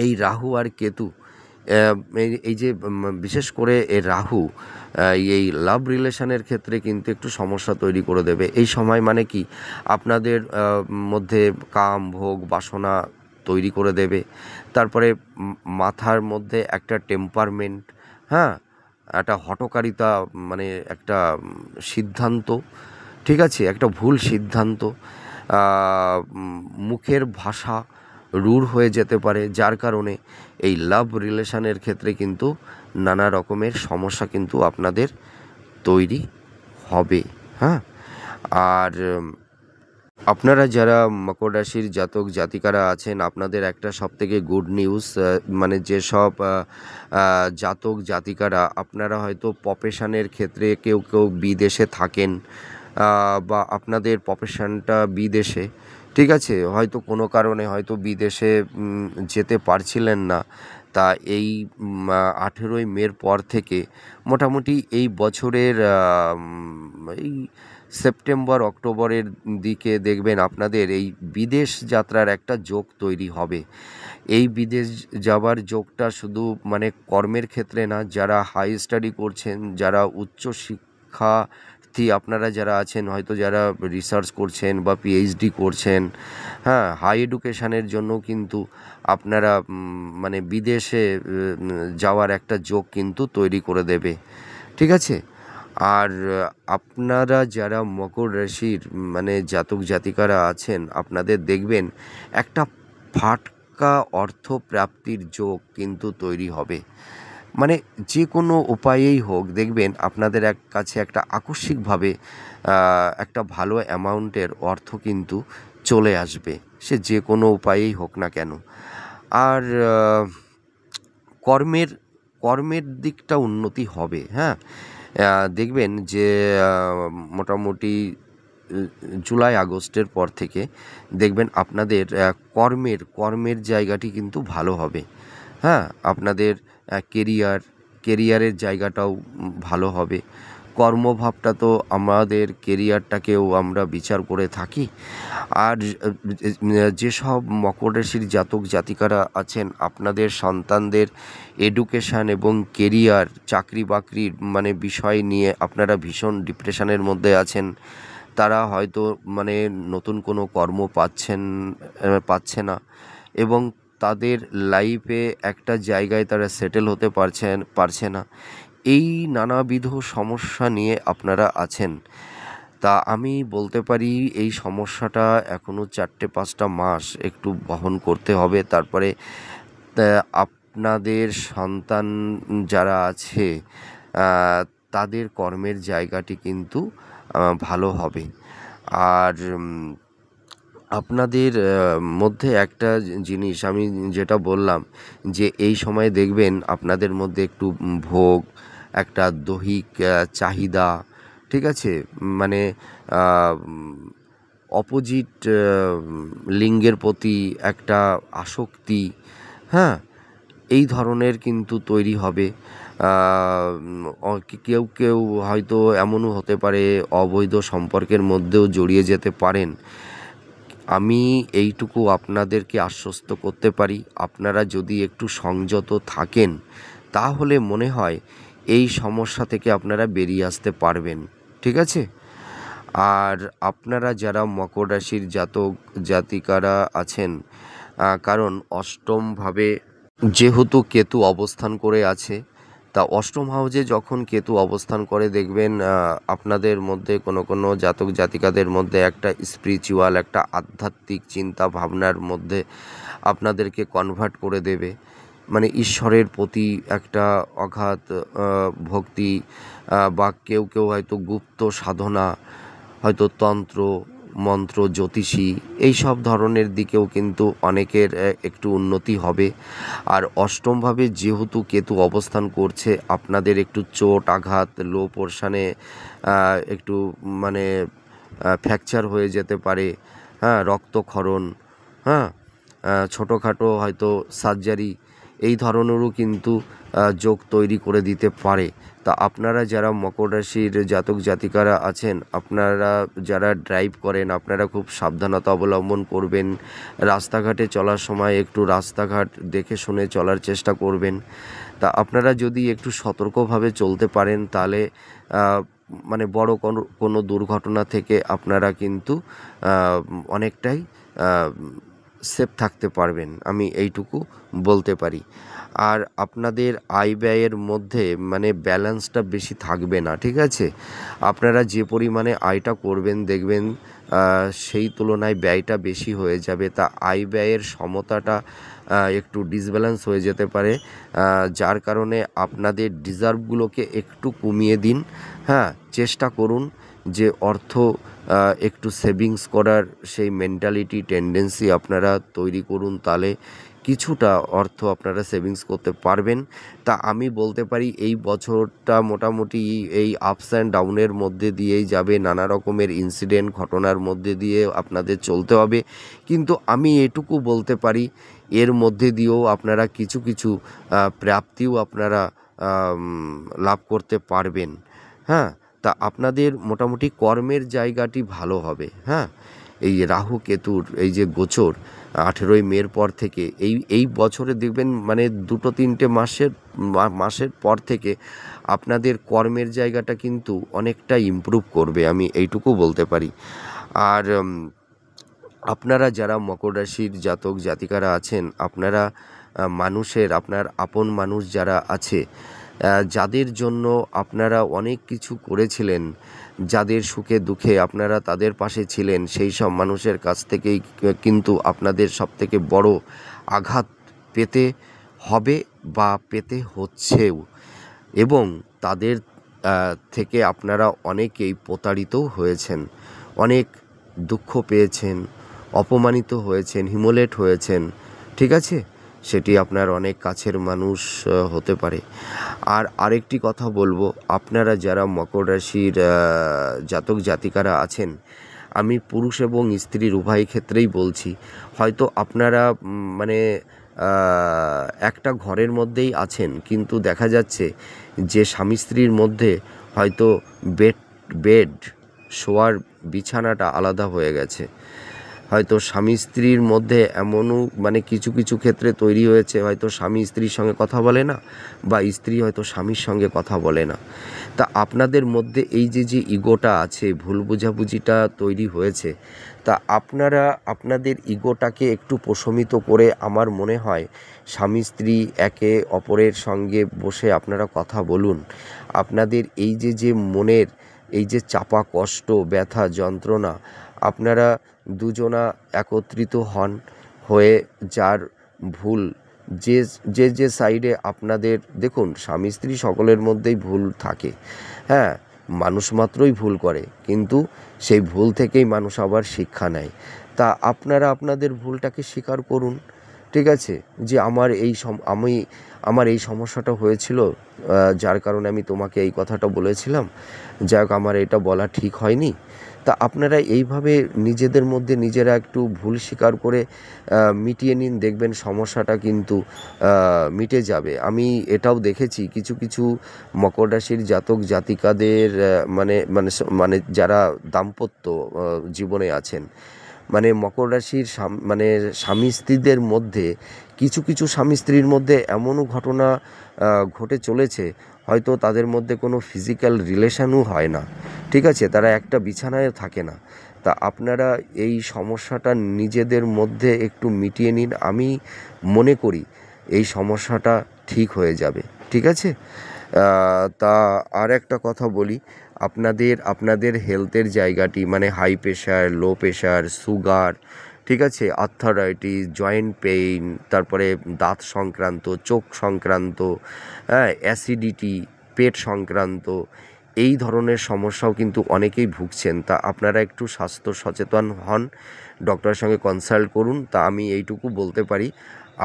এই রাহু আর কেতু, এই যে বিশেষ করে এই রাহু এই লাভ রিলেশনের ক্ষেত্রে কিন্তু একটু সমস্যা তৈরি করে দেবে এই সময়। মানে কি, আপনাদের মধ্যে কাম ভোগ বাসনা তৈরি করে দেবে। তারপরে মাথার মধ্যে একটা টেম্পারমেন্ট, হ্যাঁ, একটা হঠকারিতা, মানে একটা সিদ্ধান্ত, ঠিক আছে, একটা ভুল সিদ্ধান্ত, মুখের ভাষা রূঢ় হয়ে যেতে পারে, যার কারণে এই লাভ রিলেশনের ক্ষেত্রে কিন্তু নানা রকমের সমস্যা কিন্তু আপনাদের তৈরি হবে, হ্যাঁ। আর আপনারা যারা মকর রাশির জাতক জাতিকারা আছেন, আপনাদের একটা সবথেকে গুড নিউজ, মানে যেসব জাতক জাতিকারা আপনারা হয়তো প্রফেশনের ক্ষেত্রে কেউ কেউ বিদেশে থাকেন, বা আপনাদের প্রফেশনটা বিদেশে, ঠিক আছে, হয়তো কোনো কারণে হয়তো বিদেশে যেতে পারছিলেন না। তা এই 18ই মের পর থেকে মোটামুটি এই বছরের এই সেপ্টেম্বর অক্টোবরের দিকে দেখবেন আপনাদের এই বিদেশ যাত্রার একটা যোগ তৈরি হবে। এই বিদেশ যাওয়ার যোগটা শুধু মানে কর্মের ক্ষেত্রে না, যারা হাই স্টাডি করছেন, যারা উচ্চ শিক্ষার্থী আপনারা যারা আছেন, হয়তো যারা রিসার্চ করছেন বা পিএইচডি করছেন, হ্যাঁ, হাই এডুকেশানের জন্য কিন্তু আপনারা মানে বিদেশে যাওয়ার একটা যোগ কিন্তু তৈরি করে দেবে, ঠিক আছে? আর আপনারা যারা মকর রাশির মানে জাতক জাতিকারা আছেন, আপনাদের দেখবেন একটা ফাটকা অর্থ প্রাপ্তির যোগ কিন্তু তৈরি হবে। মানে যে কোনো উপায়েই হোক, দেখবেন আপনাদের কাছে একটা আকস্মিকভাবে একটা ভালো অ্যামাউন্টের অর্থ কিন্তু চলে আসবে, সে যে কোনো উপায়েই হোক না কেন। আর কর্মের কর্মের দিকটা উন্নতি হবে, হ্যাঁ। দেখবেন যে মোটামুটি জুলাই আগস্টের পর থেকে দেখবেন আপনাদের কর্মের জায়গাটি কিন্তু ভালো হবে, হ্যাঁ। আপনাদের কেরিয়ারের জায়গাটাও ভালো হবে। কর্মভাবটা তো আমাদের কেরিয়ারটাকেও আমরা বিচার করে থাকি। আর যেসব মকর রাশির জাতক জাতিকারা আছেন, আপনাদের সন্তানদের এডুকেশান এবং কেরিয়ার, চাকরি বাকরির মানে বিষয় নিয়ে আপনারা ভীষণ ডিপ্রেশনের মধ্যে আছেন। তারা হয়তো মানে নতুন কোনো কর্ম পাচ্ছে না, এবং তাদের লাইফে একটা জায়গায় তারা সেটেল হতে পারছে না। এই নানাবিধ সমস্যা নিয়ে আপনারা আছেন। তা আমি বলতে পারি এই সমস্যাটা এখনও 4-5টা মাস একটু বহন করতে হবে। তারপরে আপনাদের সন্তান যারা আছে তাদের কর্মের জায়গাটি কিন্তু ভালো হবে। আর আপনাদের মধ্যে একটা জিনিস আমি যেটা বললাম যে এই সময়ে দেখবেন আপনাদের মধ্যে একটু ভোগ, একটা দৈহিক চাহিদা, ঠিক আছে? মানে অপোজিট লিঙ্গের প্রতি একটা আসক্তি, হ্যাঁ? এই ধরনের কিন্তু তৈরি হবে। কেউ কেউ হয়তো এমনও হতে পারে অবৈধ সম্পর্কের মধ্যেও জড়িয়ে যেতে পারেন। আমি এইটুকু আপনাদেরকে আশ্বস্ত করতে পারি, আপনারা যদি একটু সংযত থাকেন তাহলে মনে হয় এই সমস্যা থেকে আপনারা বেরিয়ে আসতে পারবেন, ঠিক আছে? আর আপনারা যারা মকর রাশির জাতক জাতিকারা আছেন, কারণ অষ্টমভাবে যেহেতু কেতু অবস্থান করে আছে, তা অষ্টম হাউজে যখন কেতু অবস্থান করে দেখবেন আপনাদের মধ্যে কোনো কোনো জাতক জাতিকাদের মধ্যে একটা স্পিরিচুয়াল, একটা আধ্যাত্মিক চিন্তা ভাবনার মধ্যে আপনাদেরকে কনভার্ট করে দেবে। মানে ঈশ্বরের প্রতি একটা অগাধ ভক্তি, বা কেউ কেউ হয়তো গুপ্ত সাধনা, হয়তো তন্ত্র মন্ত্র জ্যোতিষী এই সব ধরনের দিকেও কিন্তু অনেকের একটু উন্নতি হবে। আর অষ্টমভাবে যেহেতু কেতু অবস্থান করছে, আপনাদের একটু চোট আঘাত, লো পোর্শনে একটু মানে ফ্র্যাকচার হয়ে যেতে পারে, হ্যাঁ, রক্তক্ষরণ, হ্যাঁ, ছোটোখাটো হয়তো সার্জারি, এই ধরনেরও কিন্তু যোগ তৈরি করে দিতে পারে। তা আপনারা যারা মকর রাশির জাতক জাতিকারা আছেন, আপনারা যারা ড্রাইভ করেন, আপনারা খুব সাবধানতা অবলম্বন করবেন। রাস্তাঘাটে চলার সময় একটু রাস্তাঘাট দেখে শুনে চলার চেষ্টা করবেন। তা আপনারা যদি একটু সতর্কভাবে চলতে পারেন তাহলে মানে বড় কোনো দুর্ঘটনা থেকে আপনারা কিন্তু অনেকটাই সেফ থাকতে পারবেন, আমি এইটুকু বলতে পারি। আর আপনাদের আয় ব্যয়ের মধ্যে মানে ব্যালেন্সটা বেশি থাকবে না, ঠিক আছে? আপনারা যে পরিমাণে আয়টা করবেন দেখবেন সেই তুলনায় ব্যয়টা বেশি হয়ে যাবে। তা আয় ব্যয়ের সমতাটা একটু ডিসব্যালেন্স হয়ে যেতে পারে, যার কারণে আপনাদের ডিজার্ভগুলোকে একটু কমিয়ে দিন। হ্যাঁ, চেষ্টা করুন যে অর্থ একটু সেভিংস করার সেই মেন্টালিটি টেন্ডেন্সি আপনারা তৈরি করুন, তাহলে কিছুটা অর্থ আপনারা সেভিংস করতে পারবেন। তা আমি বলতে পারি এই বছরটা মোটামুটি এই আপস অ্যান্ড ডাউনের মধ্যে দিয়েই যাবে, নানা রকমের ইনসিডেন্ট ঘটনার মধ্যে দিয়ে আপনাদের চলতে হবে। কিন্তু আমি এটুকু বলতে পারি এর মধ্যে দিয়েও আপনারা কিছু কিছু প্রাপ্তিও আপনারা লাভ করতে পারবেন। হ্যাঁ, তা আপনাদের মোটামুটি কর্মের জায়গাটি ভালো হবে। হ্যাঁ, এই রাহু কেতুর এই যে গোচর 18ই মের পর থেকে এই বছরে দেখবেন মানে 2-3টে মাসের পর থেকে আপনাদের কর্মের জায়গাটা কিন্তু অনেকটা ইমপ্রুভ করবে, আমি এইটুকু বলতে পারি। আর আপনারা যারা মকর রাশির জাতক জাতিকারা আছেন, আপনারা মানুষের, আপনার আপন মানুষ যারা আছে, যাদের জন্য আপনারা অনেক কিছু করেছিলেন, যাদের সুখে দুঃখে আপনারা তাদের পাশে ছিলেন, সেই সব মানুষের কাছ থেকেই কিন্তু আপনাদের সবথেকে বড় আঘাত পেতে হবে বা পেতে হচ্ছেও, এবং তাদের থেকে আপনারা অনেকেই প্রতারিতও হয়েছেন, অনেক দুঃখ পেয়েছেন, অপমানিত হয়েছেন, হিউমিলেট হয়েছেন, ঠিক আছে? সেটি আপনার অনেক কাছের মানুষ হতে পারে। আর আরেকটি কথা বলবো, আপনারা যারা মকর রাশির জাতক জাতিকারা আছেন, আমি পুরুষ এবং স্ত্রীর উভয় ক্ষেত্রেই বলছি, হয়তো আপনারা মানে একটা ঘরের মধ্যেই আছেন, কিন্তু দেখা যাচ্ছে যে স্বামী স্ত্রীর মধ্যে হয়তো বেড শোয়ার বিছানাটা আলাদা হয়ে গেছে। হয়তো স্বামী স্ত্রীর মধ্যে এমনও মানে কিছু কিছু ক্ষেত্রে তৈরি হয়েছে, হয়তো স্বামী স্ত্রীর সঙ্গে কথা বলে না, বা স্ত্রী হয়তো স্বামীর সঙ্গে কথা বলে না। তা আপনাদের মধ্যে এই যে ইগোটা আছে, ভুল বোঝাবুঝিটা তৈরি হয়েছে, তা আপনারা আপনাদের ইগোটাকে একটু প্রশমিত করে আমার মনে হয় স্বামী স্ত্রী একে অপরের সঙ্গে বসে আপনারা কথা বলুন। আপনাদের এই যে মনের এই যে চাপা কষ্ট, ব্যথা, যন্ত্রণা, আপনারা দুজনা একত্রিত হন, হয়ে যার ভুল যে সাইডে আপনাদের, দেখুন স্বামী স্ত্রী সকলের মধ্যেই ভুল থাকে, হ্যাঁ, মানুষ মাত্রই ভুল করে, কিন্তু সেই ভুল থেকেই মানুষ আবার শিক্ষা নেয়। তা আপনারা আপনাদের ভুলটাকে স্বীকার করুন, ঠিক আছে? যে আমার এই সমস্যাটা হয়েছিল, যার কারণে আমি তোমাকে এই কথাটা বলেছিলাম। যাই হোক, আমার এটা বলা ঠিক হয়নি। তা আপনারা এইভাবে নিজেদের মধ্যে নিজেরা একটু ভুল স্বীকার করে মিটিয়ে নিন, দেখবেন সমস্যাটা কিন্তু মিটে যাবে। আমি এটাও দেখেছি কিছু কিছু মকর রাশির জাতক জাতিকাদের, মানে যারা দাম্পত্য জীবনে আছেন, মানে মকর রাশির মানে স্বামী স্ত্রীদের মধ্যে কিছু কিছু স্বামী স্ত্রীর মধ্যে এমনও ঘটনা ঘটে চলেছে, হয়তো তাদের মধ্যে কোনো ফিজিক্যাল রিলেশনও হয় না, ঠিক আছে? তারা একটা বিছানায় থাকে না। তা আপনারা এই সমস্যাটা নিজেদের মধ্যে একটু মিটিয়ে নিন, আমি মনে করি এই সমস্যাটা ঠিক হয়ে যাবে, ঠিক আছে? তা আর একটা কথা বলি, আপনাদের হেলথের জায়গাটি, মানে high pressure, low pressure, sugar, ঠিক আছে, আর্থারাইটিস, জয়েন্ট পেইন, তারপরে দাঁত সংক্রান্ত, চোখ সংক্রান্ত, হ্যাঁ, অ্যাসিডিটি, পেট সংক্রান্ত, এই ধরনের সমস্যাও কিন্তু অনেকেই ভুগছেন। তা আপনারা একটু স্বাস্থ্য সচেতন হন, ডক্টরের সঙ্গে কনসাল্ট করুন। তা আমি এইটুকু বলতে পারি,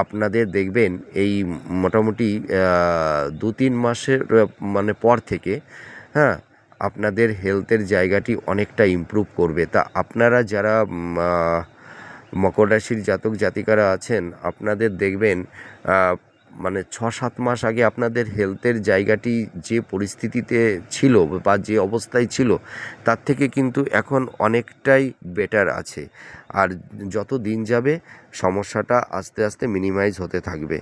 আপনাদের দেখবেন এই মোটামুটি 2-3 মাসের মানে পর থেকে, হ্যাঁ, আপনাদের হেলথের জায়গাটি অনেকটা ইমপ্রুভ করবে। তা আপনারা যারা মকর রাশির জাতক জাতিকারা আছেন, আপনাদের দেখবেন মানে 6-7 মাস আগে আপনাদের হেলথের জায়গাটি যে পরিস্থিতিতে ছিল বা যে অবস্থায় ছিল, তার থেকে কিন্তু এখন অনেকটাই বেটার আছে। আর যত দিন যাবে সমস্যাটা আস্তে আস্তে মিনিমাইজ হতে থাকবে।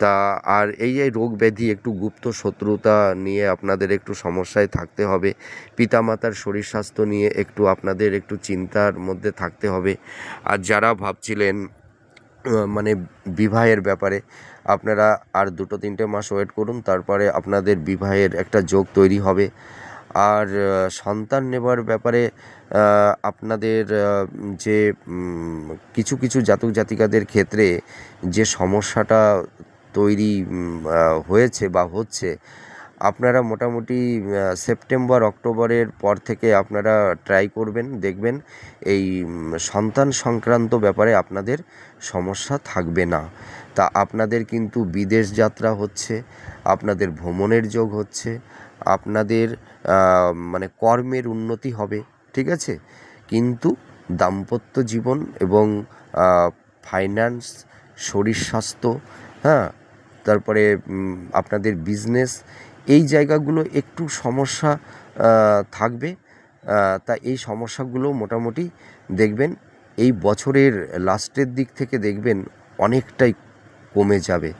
তা আর এই রোগ ব্যাধি, একটু গুপ্ত শত্রুতা নিয়ে আপনাদের একটু সমস্যায় থাকতে হবে। পিতামাতার শরীর স্বাস্থ্য নিয়ে একটু আপনাদের একটু চিন্তার মধ্যে থাকতে হবে। আর যারা ভাবছিলেন মানে বিবাহের ব্যাপারে, আপনারা আর 2-3 মাস ওয়েট করুন, তারপরে আপনাদের বিবাহের একটা যোগ তৈরি হবে। আর সন্তান নেবার ব্যাপারে আপনাদের যে কিছু কিছু জাতক জাতিকাদের ক্ষেত্রে যে সমস্যাটা তৈরি হয়েছে বা হচ্ছে, আপনারা মোটামুটি সেপ্টেম্বর অক্টোবরের পর থেকে আপনারা ট্রাই করবেন, দেখবেন এই সন্তান সংক্রান্ত ব্যাপারে আপনাদের সমস্যা থাকবে না। তা আপনাদের কিন্তু বিদেশ যাত্রা হচ্ছে, আপনাদের ভ্রমণের যোগ হচ্ছে, আপনাদের মানে কর্মের উন্নতি হবে, ঠিক আছে? কিন্তু দাম্পত্য জীবন এবং ফাইন্যান্স, শরীর স্বাস্থ্য, হ্যাঁ, তারপরে আপনাদের বিজনেস, এই জায়গাগুলো একটু সমস্যা থাকবে। তা এই সমস্যাগুলো মোটামুটি দেখবেন এই বছরের লাস্টের দিক থেকে দেখবেন অনেকটাই কমে যাবে।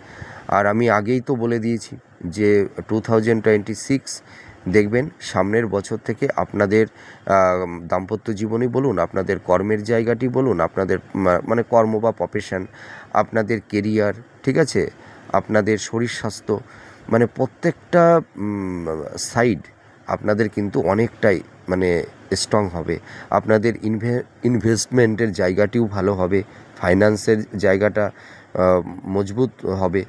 আর আমি আগেই তো বলে দিয়েছি যে 2026 দেখবেন সামনের বছর থেকে আপনাদের দাম্পত্য জীবনই বলুন, আপনাদের কর্মের জায়গাটি বলুন, আপনাদের মানে কর্ম বা প্রফেশন, আপনাদের কেরিয়ার, ঠিক আছে, আপনাদের শরীর স্বাস্থ্য, মানে প্রত্যেকটা সাইড আপনাদের কিন্তু অনেকটাই মানে স্ট্রং হবে। আপনাদের ইনভেস্টমেন্টের জায়গাটিও ভালো হবে, ফাইন্যান্সের জায়গাটা মজবুত হবে।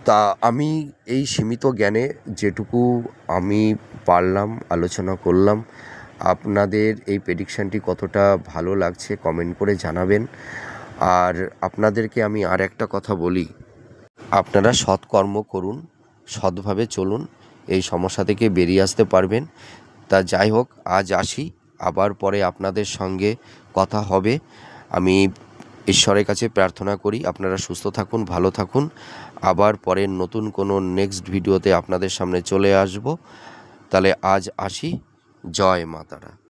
তা আমি এই সীমিত জ্ঞানে যেটুকু আমি পারলাম আলোচনা করলাম। আপনাদের এই প্রেডিকশানটি কতটা ভালো লাগছে কমেন্ট করে জানাবেন। আর আপনাদেরকে আমি আর একটা কথা বলি, আপনারা সৎকর্ম করুন, সৎভাবে চলুন, এই সমস্যা থেকে বেরিয়ে আসতে পারবেন। তা যাই হোক, আজ আসি, আবার পরে আপনাদের সঙ্গে কথা হবে। আমি ঈশ্বরের কাছে প্রার্থনা করি আপনারা সুস্থ থাকুন, ভালো থাকুন। আবার পরে নতুন কোনো নেক্সট ভিডিওতে আপনাদের সামনে চলে আসব। তাহলে আজ আসি। জয় মা তারা।